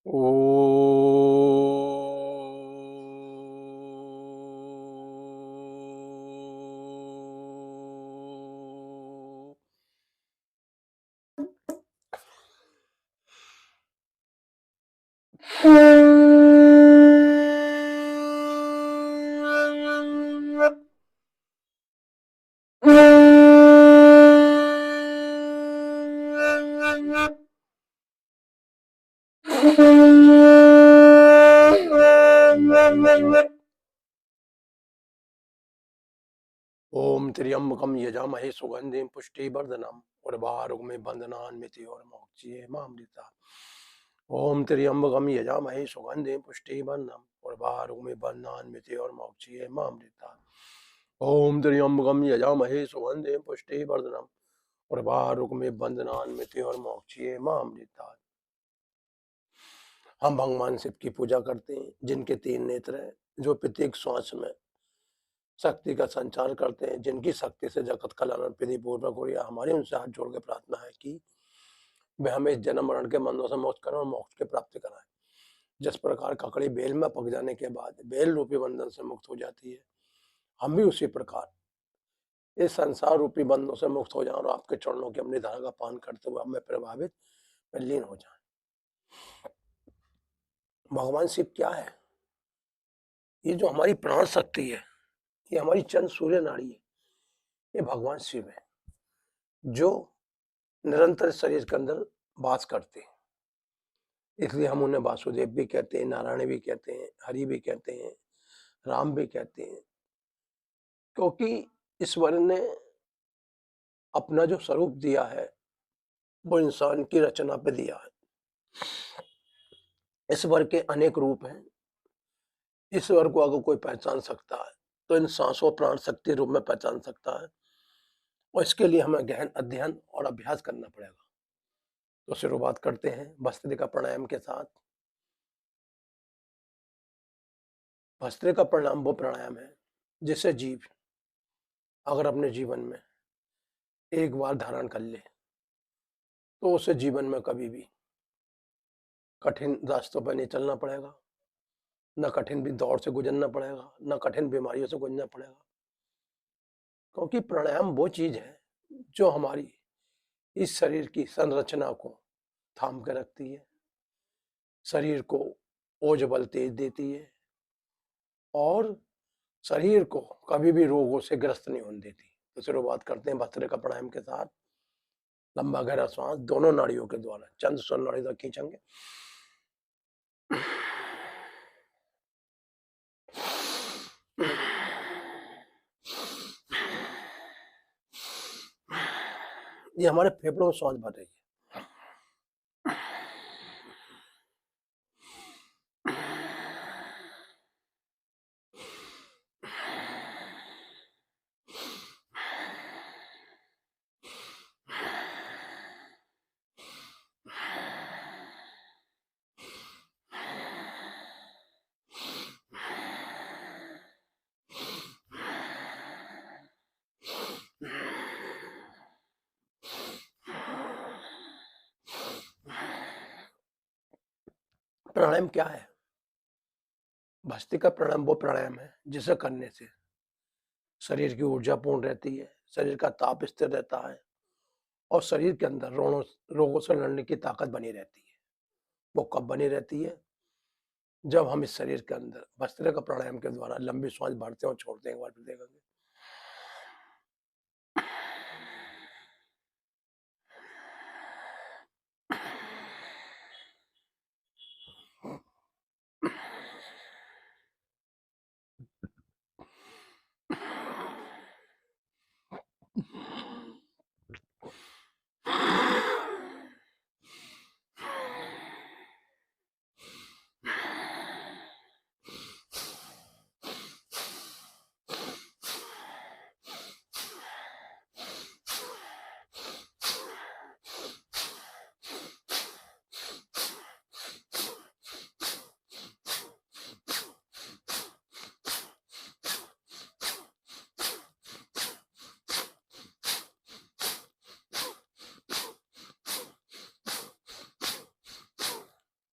ओ ओम त्र्यंबकम यजामहे सुगंधिं पुष्टिवर्धनम् उर्वारुकमिव बन्धनान्मृत्योर्मोक्षयेमामृतात्। ओम त्र्यंबकम यजामहे सुगंधिं पुष्टिवर्धनम् उर्वारुकमिव बन्धनान्मृत्योर्मोक्षयेमामृतात्। ओम त्र्यंबकम यजामहे सुगंधिं पुष्टिवर्धनम् उर्वारुकमिव बन्धनान्मृत्योर्मोक्षयेमामृतात्। हम भगवान शिव की पूजा करते हैं जिनके 3 नेत्र हैं, जो प्रत्येक श्वास में शक्ति का संचार करते हैं, जिनकी शक्ति से जगत कल्याण विधि पूर्वक हो रहा। हमारी उनसे हाथ जोड़ के प्रार्थना है कि वे हमें इस जन्म मरण के बंधनों से मुक्त करें और मोक्ष की प्राप्ति कराएं। जिस प्रकार ककड़ी बेल में पक जाने के बाद बेल रूपी बंधन से मुक्त हो जाती है, हम भी उसी प्रकार इस संसार रूपी बंधनों से मुक्त हो जाएं और आपके चरणों की अमृत धारा का पान करते हुए हमें प्रभावित में लीन हो जाएं। भगवान शिव क्या है? ये जो हमारी प्राण शक्ति है, ये हमारी चंद्र सूर्य नाड़ी है, ये भगवान शिव है जो निरंतर शरीर के अंदर वास करते हैं। इसलिए हम उन्हें वासुदेव भी कहते हैं, नारायण भी कहते हैं, हरि भी कहते हैं, राम भी कहते हैं, क्योंकि ईश्वर ने अपना जो स्वरूप दिया है वो इंसान की रचना पे दिया है। ईश्वर के अनेक रूप हैं। ईश्वर को अगर कोई पहचान सकता है तो इन सांसों प्राण शक्ति रूप में पहचान सकता है, और इसके लिए हमें गहन अध्ययन और अभ्यास करना पड़ेगा। तो शुरुआत करते हैं भस्त्रिका प्राणायाम के साथ। भस्त्रिका प्राणायाम वो प्राणायाम है जिसे जीव अगर अपने जीवन में एक बार धारण कर ले तो उसे जीवन में कभी भी कठिन रास्तों पर नहीं चलना पड़ेगा, न कठिन भी दौर से गुजरना पड़ेगा, न कठिन बीमारियों से गुजरना पड़ेगा। क्योंकि प्राणायाम वो चीज है जो हमारी इस शरीर की संरचना को थाम कर रखती है, शरीर को ओज बल तेज देती है और शरीर को कभी भी रोगों से ग्रस्त नहीं होने देती। तो शुरुआत करते हैं भस्त्रिका प्राणायाम के साथ। लंबा गहरा श्वास दोनों नाड़ियों के द्वारा चंद्र स्वर नाड़ी तक खींचेंगे। ये हमारे फेफड़ों में सांस भर रही है। प्राणायाम क्या है? भस्त्रिका प्राणायाम वो प्राणायाम है जिसे करने से शरीर की ऊर्जा पूर्ण रहती है, शरीर का ताप स्थिर रहता है और शरीर के अंदर रोगों से लड़ने की ताकत बनी रहती है। वो कब बनी रहती है? जब हम इस शरीर के अंदर भस्त्रिका प्राणायाम के द्वारा लंबी सांस भरते हैं और छोड़ते हैं। एक बार फिर देखेंगे।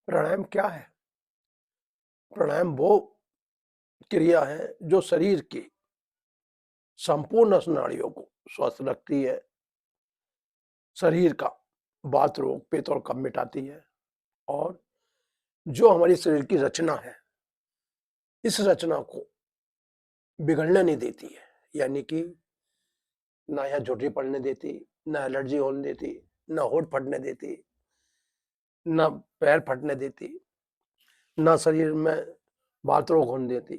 प्राणायाम क्या है? प्राणायाम वो क्रिया है जो शरीर की संपूर्ण नाड़ियों को स्वस्थ रखती है, शरीर का वात रोग, पित्त और कफ मिटाती है और जो हमारी शरीर की रचना है, इस रचना को बिगड़ने नहीं देती है। यानी कि ना यहाँ झुर्री पड़ने देती, ना एलर्जी होने देती, ना होंठ फटने देती, ना पैर फटने देती, ना शरीर में वात रोग होने देती।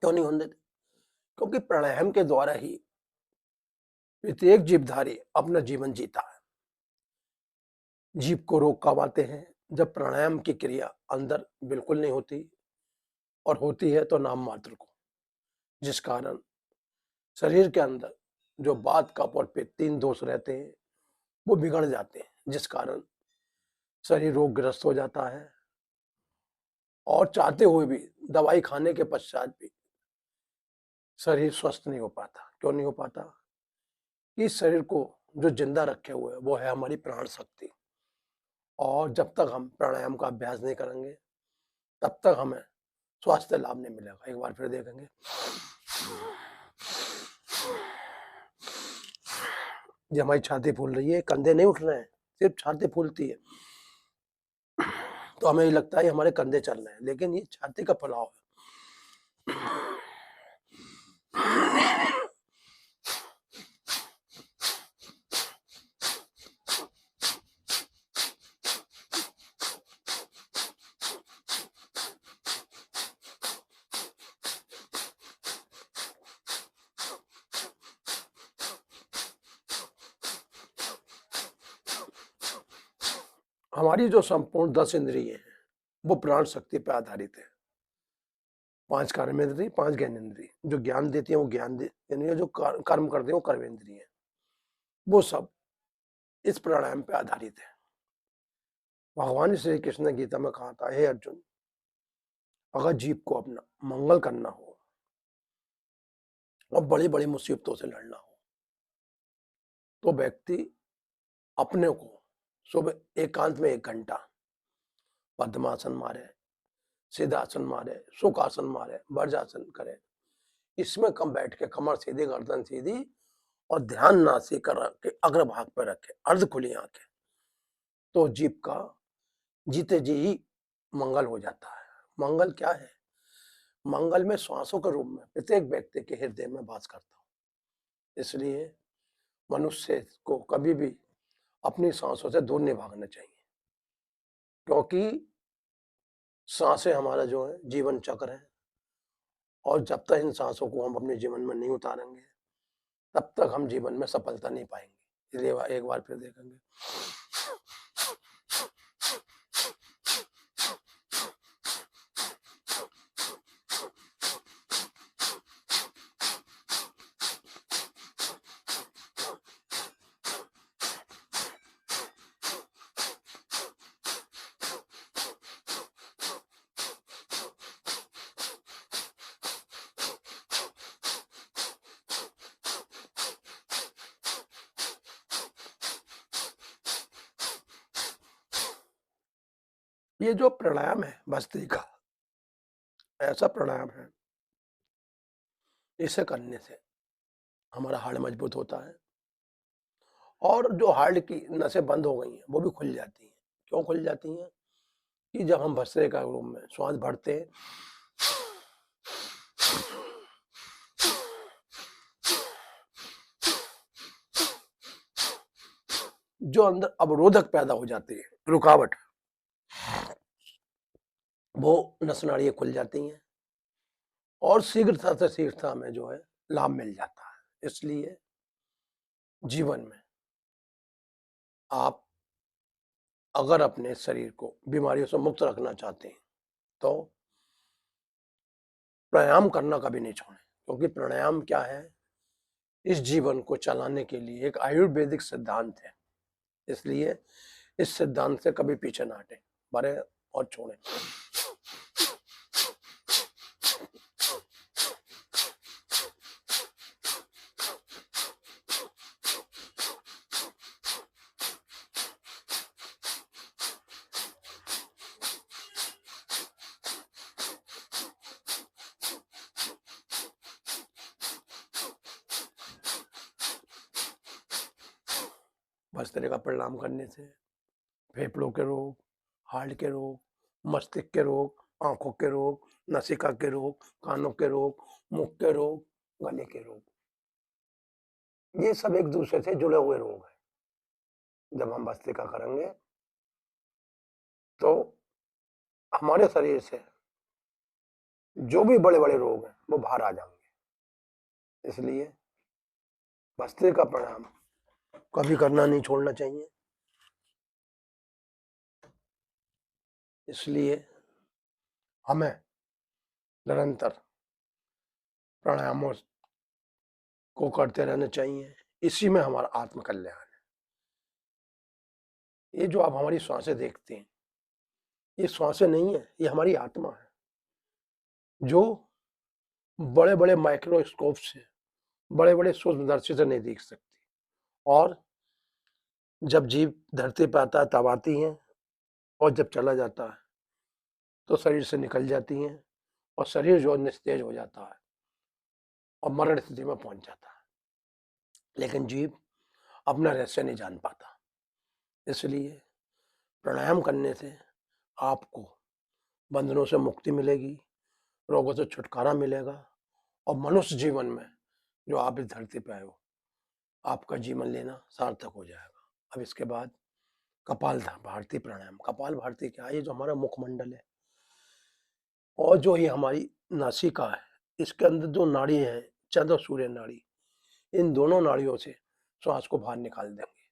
क्यों नहीं होने देती? क्योंकि प्राणायाम के द्वारा ही प्रत्येक जीवधारी अपना जीवन जीता है। जीव को रोग कब आते हैं? जब प्राणायाम की क्रिया अंदर बिल्कुल नहीं होती और होती है तो नाम मात्र को, जिस कारण शरीर के अंदर जो वात, कफ और पित्त तीन दोष रहते हैं वो बिगड़ जाते हैं, जिस कारण शरीर रोगग्रस्त हो जाता है और चाहते हुए भी दवाई खाने के पश्चात भी शरीर स्वस्थ नहीं हो पाता। क्यों नहीं हो पाता? इस शरीर को जो जिंदा रखे हुए है वो है हमारी प्राण शक्ति, और जब तक हम प्राणायाम का अभ्यास नहीं करेंगे तब तक हमें स्वास्थ्य लाभ नहीं मिलेगा। एक बार फिर देखेंगे। ये हमारी छाती फूल रही है, कंधे नहीं उठ रहे हैं, सिर्फ छाती फूलती है तो हमें ये लगता है हमारे कंधे चल रहे हैं, लेकिन ये छाती का फुलाव है। हमारी जो संपूर्ण 10 इंद्रिय हैं वो प्राण शक्ति पर आधारित है। 5 कर्मेंद्रिय, 5 ज्ञानेंद्रिय। जो ज्ञान देती है वो ज्ञान यानी जो कर्म करते हैं वो कर्मेंद्रिय है। वो सब इस प्राणायाम पे आधारित है। भगवान श्री कृष्ण ने गीता में कहा था, हे अर्जुन, अगर जीव को अपना मंगल करना हो और बड़ी बड़ी मुसीबतों से लड़ना हो तो व्यक्ति अपने को सुबह एकांत में 1 घंटा पद्मासन मारे, सिद्धासन मारे, सुखासन मारे, वज्रासन करे। इसमें कम बैठ के कमर सीधी, गर्दन सीधी और ध्यान नासिका रख के अग्रभाग पर रखे, अर्ध खुली आंखें, तो जीव का जीते जी ही मंगल हो जाता है। मंगल क्या है? मंगल में श्वासों के रूप में प्रत्येक व्यक्ति के हृदय में वास करता हूँ। इसलिए मनुष्य को कभी भी अपनी सांसों से दूर नहीं भागना चाहिए, क्योंकि सांसें हमारा जो है जीवन चक्र है और जब तक इन सांसों को हम अपने जीवन में नहीं उतारेंगे तब तक हम जीवन में सफलता नहीं पाएंगे। इसलिए एक बार फिर देखेंगे। ये जो प्राणायाम है भस्त्रिका, ऐसा प्राणायाम है, इसे करने से हमारा हाड़ मजबूत होता है और जो हार्ट की नसें बंद हो गई हैं वो भी खुल जाती हैं। क्यों खुल जाती हैं? कि जब हम भस्त्रिका रूप में श्वास भरते हैं जो अंदर अवरोधक पैदा हो जाती है, रुकावट, वो नस नाड़ियां खुल जाती हैं और शीघ्रता से शीघ्रता में जो है लाभ मिल जाता है। इसलिए जीवन में आप अगर अपने शरीर को बीमारियों से मुक्त रखना चाहते हैं तो प्राणायाम करना कभी नहीं छोड़ें, क्योंकि प्राणायाम क्या है? इस जीवन को चलाने के लिए एक आयुर्वेदिक सिद्धांत है। इसलिए इस सिद्धांत से कभी पीछे ना हटें, बढ़े और छोड़ें। भस्त्रिका प्राणायाम करने से फेफड़ों के रोग, हार्ट के रोग, मस्तिष्क के रोग, आंखों के रोग, नासिका के रोग, कानों के रोग, मुख के रोग, गले के रोग, ये सब एक दूसरे से जुड़े हुए रोग हैं। जब हम भस्त्रिका करेंगे तो हमारे शरीर से जो भी बड़े बड़े रोग हैं वो बाहर आ जाएंगे। इसलिए भस्त्रिका प्राणायाम कभी करना नहीं छोड़ना चाहिए। इसलिए हमें निरंतर प्राणायामों को करते रहना चाहिए। इसी में हमारा आत्म कल्याण है। ये जो आप हमारी श्वासें देखते हैं, ये श्वासें नहीं है, ये हमारी आत्मा है, जो बड़े बड़े माइक्रोस्कोप से, बड़े बड़े सूक्ष्मदर्शी से नहीं देख सकती। और जब जीव धरती पर आता है तब आती हैं, और जब चला जाता है तो शरीर से निकल जाती हैं, और शरीर जो निस्तेज हो जाता है और मरण स्थिति में पहुंच जाता है। लेकिन जीव अपना रहस्य नहीं जान पाता। इसलिए प्राणायाम करने से आपको बंधनों से मुक्ति मिलेगी, रोगों से छुटकारा मिलेगा, और मनुष्य जीवन में जो आप इस धरती पे आए हो, आपका जीवन लेना सार्थक हो जाएगा। अब इसके बाद कपाल भारती प्राणायाम। कपाल भारती क्या है? ये जो हमारा मुखमंडल है और जो ये हमारी नासिका है, इसके अंदर जो नाड़ी है, चंद्र सूर्य नाड़ी, इन दोनों नाड़ियों से श्वास को बाहर निकाल देंगे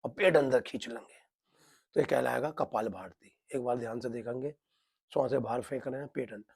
और पेट अंदर खींच लेंगे, तो ये कहलाएगा कपाल भारती। एक बार ध्यान से देखेंगे, श्वासें बाहर फेंक रहे हैं, पेट अंदर।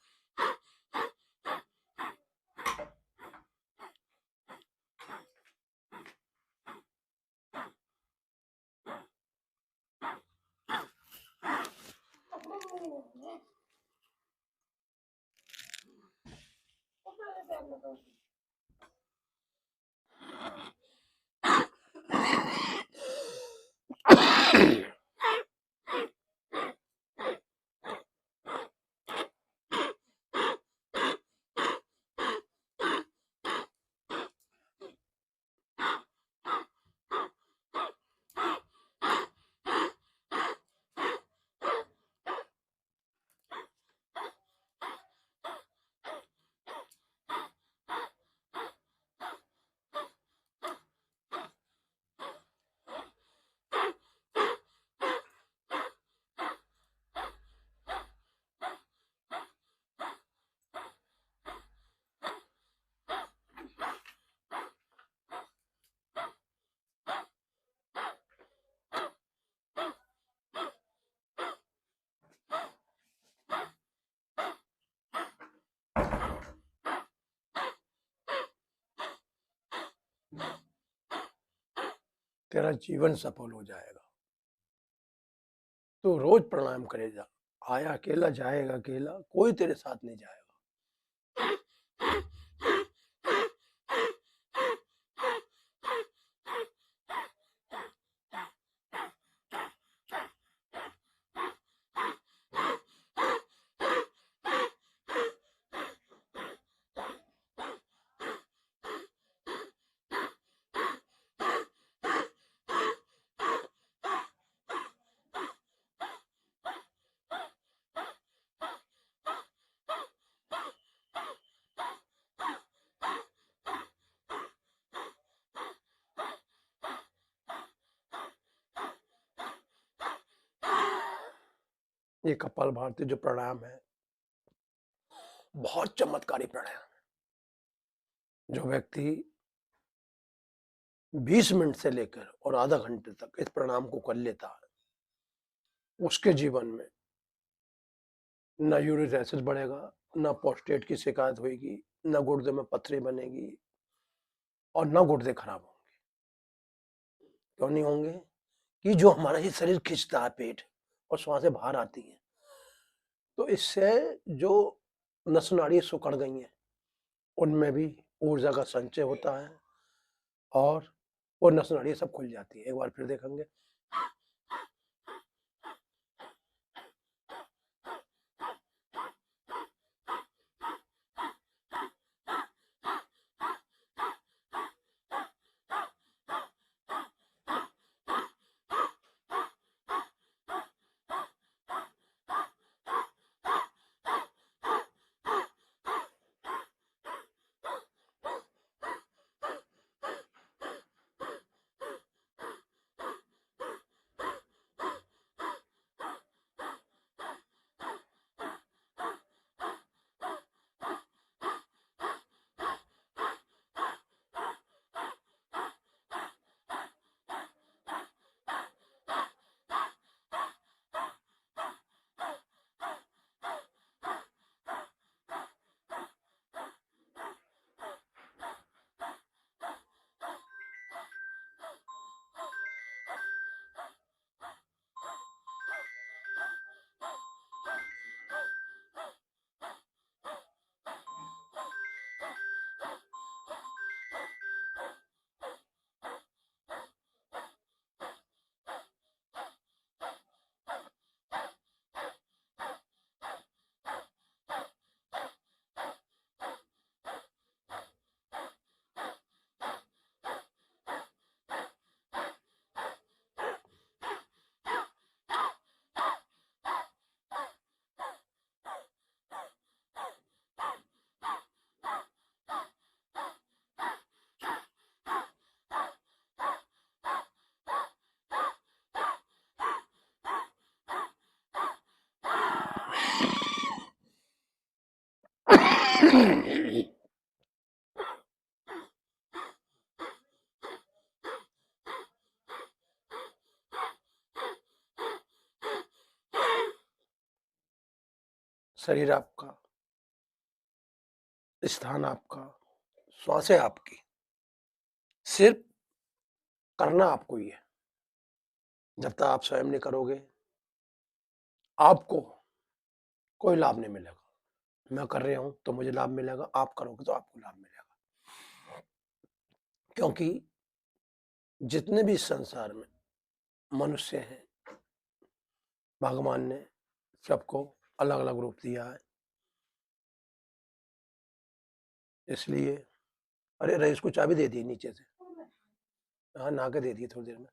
तेरा जीवन सफल हो जाएगा। तो रोज प्राणायाम करेगा। आया अकेला जाएगा अकेला, कोई तेरे साथ नहीं जाएगा। ये कपाल भारती जो प्राणायाम है, बहुत चमत्कारी प्राणायाम है। जो व्यक्ति 20 मिनट से लेकर और आधा घंटे तक इस प्राणायाम को कर लेता है, उसके जीवन में न यूरिक एसिड बढ़ेगा, न प्रोस्टेट की शिकायत होगी, न गुर्दे में पथरी बनेगी, और न गुर्दे खराब होंगे। क्यों नहीं होंगे? कि जो हमारा ये शरीर खींचता है पेट, और श्वासें बाहर आती हैं, तो इससे जो नस नाड़ी सिकुड़ गई हैं, उनमें भी ऊर्जा का संचय होता है, और वो नस नाड़ी सब खुल जाती है। एक बार फिर देखेंगे। शरीर आपका, स्थान आपका, श्वासें आपकी, सिर्फ करना आपको ही है। जब तक आप स्वयं नहीं करोगे, आपको कोई लाभ नहीं मिलेगा। मैं कर रहा हूँ तो मुझे लाभ मिलेगा, आप करोगे तो आपको लाभ मिलेगा। क्योंकि जितने भी इस संसार में मनुष्य हैं, भगवान ने सबको अलग-अलग रूप दिया है। इसलिए अरे रईस को चाबी दे दी नीचे से। हाँ, नहा के दे दी थोड़ी देर में।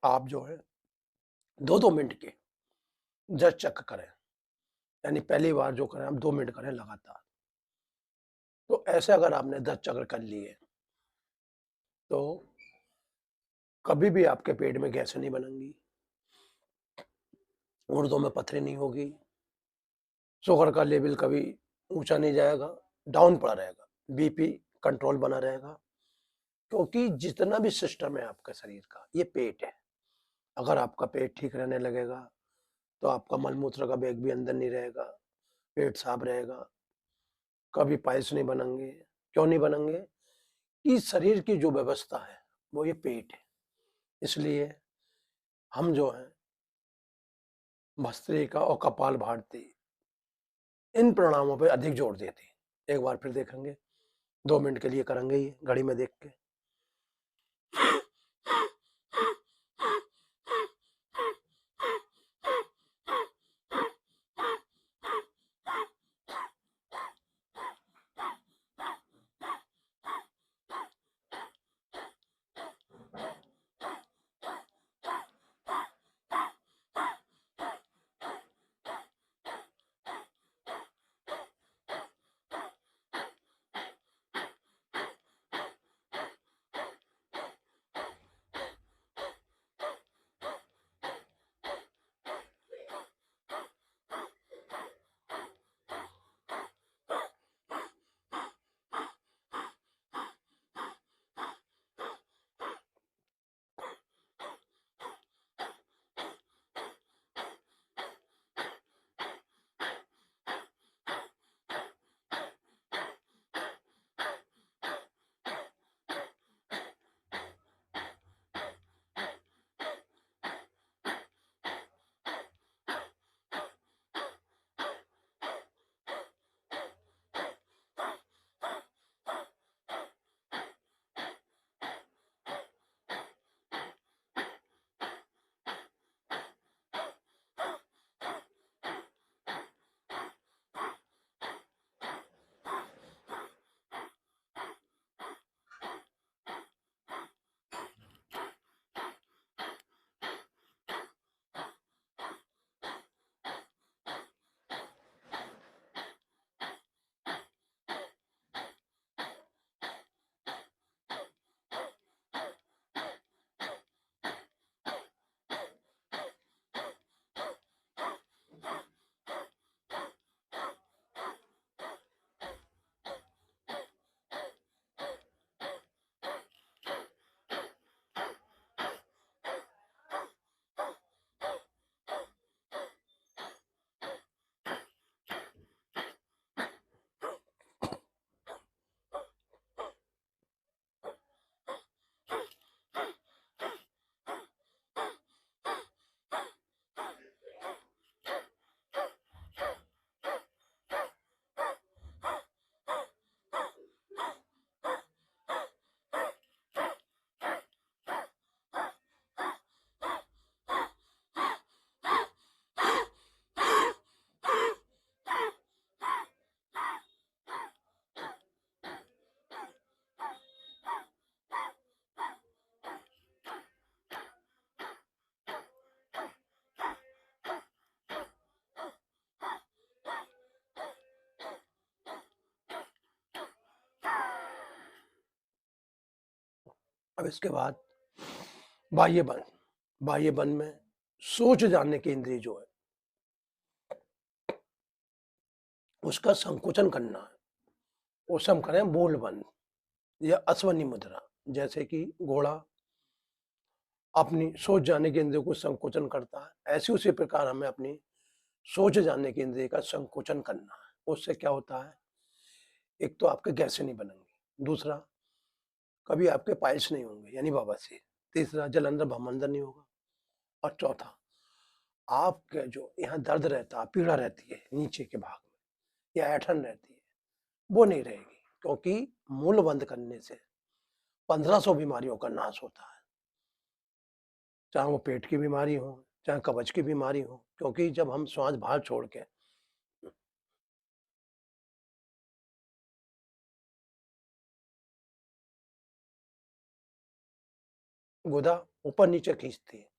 आप जो है 2-2 मिनट के 10 चक्र करें। यानी पहली बार जो करें आप 2 मिनट करें लगातार। तो ऐसे अगर आपने 10 चक्र कर लिए, तो कभी भी आपके पेट में गैसें नहीं बनेंगी, गुर्दों में पथरी नहीं होगी, शुगर का लेवल कभी ऊँचा नहीं जाएगा, डाउन पड़ा रहेगा, बीपी कंट्रोल बना रहेगा। क्योंकि जितना भी सिस्टम है आपका शरीर का, ये पेट है। अगर आपका पेट ठीक रहने लगेगा, तो आपका मल-मूत्र का बैग भी अंदर नहीं रहेगा, पेट साफ रहेगा, कभी पाइल्स नहीं बनेंगे। क्यों नहीं बनेंगे? कि शरीर की जो व्यवस्था है, वो ये पेट है। इसलिए हम जो हैं भस्त्रिका और कपालभाति इन प्राणायामों पे अधिक जोर देते हैं। एक बार फिर देखेंगे, 2 मिनट के लिए करेंगे ये घड़ी में देख के। अब इसके बाद बाह्य बंद। बाह्य बंद में सोच जानने की इंद्रिय जो है, उसका संकुचन करना है, उसे हम करें मूल बंद या अश्वनी मुद्रा। जैसे कि घोड़ा अपनी सोच जानने के इंद्रियों को संकुचन करता है, ऐसे उसी प्रकार हमें अपनी सोच जानने के इंद्रिय का संकुचन करना है। उससे क्या होता है, एक तो आपके गैसें नहीं बनेंगी, दूसरा कभी आपके पाइल्स नहीं होंगे यानी बवासीर, तीसरा जलंधर भमंदर नहीं होगा, और चौथा आपके जो यहाँ दर्द रहता है, पीड़ा रहती है नीचे के भाग में या ऐठन रहती है, वो नहीं रहेगी, क्योंकि मूल बंद करने से 1500 बीमारियों का नाश होता है, चाहे वो पेट की बीमारी हो, चाहे कब्ज की बीमारी हो। क्योंकि जब हम श्वास बाहर छोड़ के गुदा ऊपर नीचे खींचती है,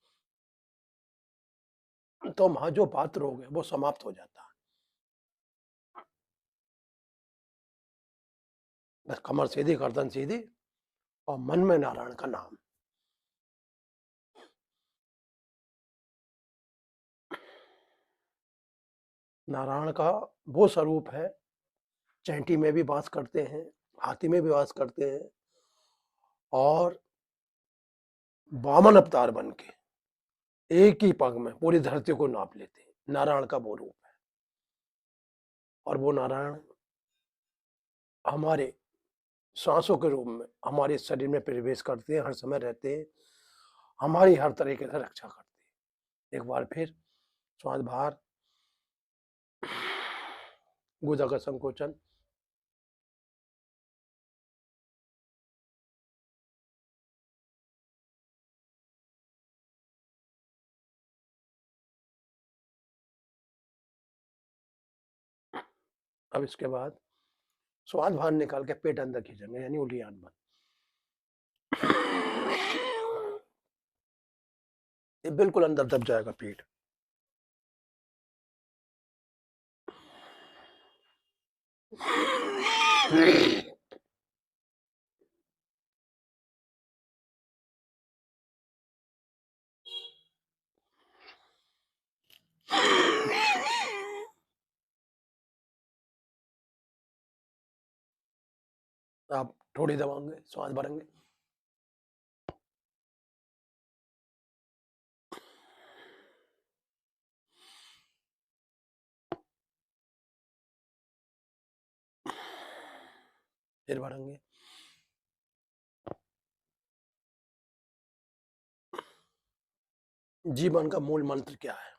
तो वहां जो बात रोग है वो समाप्त हो जाता है। बस कमर सीधी, गर्दन सीधी, और मन में नारायण का नाम। नारायण का वो स्वरूप है, चैंटी में भी वास करते हैं, हाथी में भी वास करते हैं, और वामन अवतार बन के एक ही पग में पूरी धरती को नाप लेते हैं। नारायण का वो रूप है, और वो नारायण हमारे सांसों के रूप में हमारे शरीर में प्रवेश करते हैं, हर समय रहते हैं, हमारी हर तरीके से रक्षा करते हैं। एक बार फिर श्वास बाहर, गुदा का संकोचन, अब इसके बाद श्वास बाहर निकाल के पेट अंदर खींचेंगे यानी उलियान बंद। ये बिल्कुल अंदर दब जाएगा पेट। आप थोड़ी दबाओगे, श्वास भरेंगे, फिर भरेंगे। जीवन का मूल मंत्र क्या है?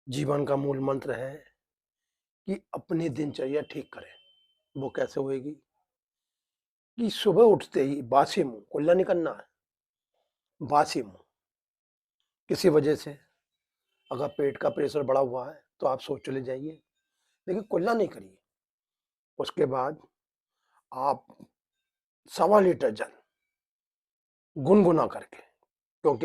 जीवन का मूल मंत्र है कि अपनी दिनचर्या ठीक करें। वो कैसे होएगी? कि सुबह उठते ही बासी मुंह कुल्ला नहीं करना है। बासी मुंह, किसी वजह से अगर पेट का प्रेशर बढ़ा हुआ है तो आप सोच चले जाइए, लेकिन कुल्ला नहीं करिए। उसके बाद आप 1.25 लीटर जल गुनगुना करके, क्योंकि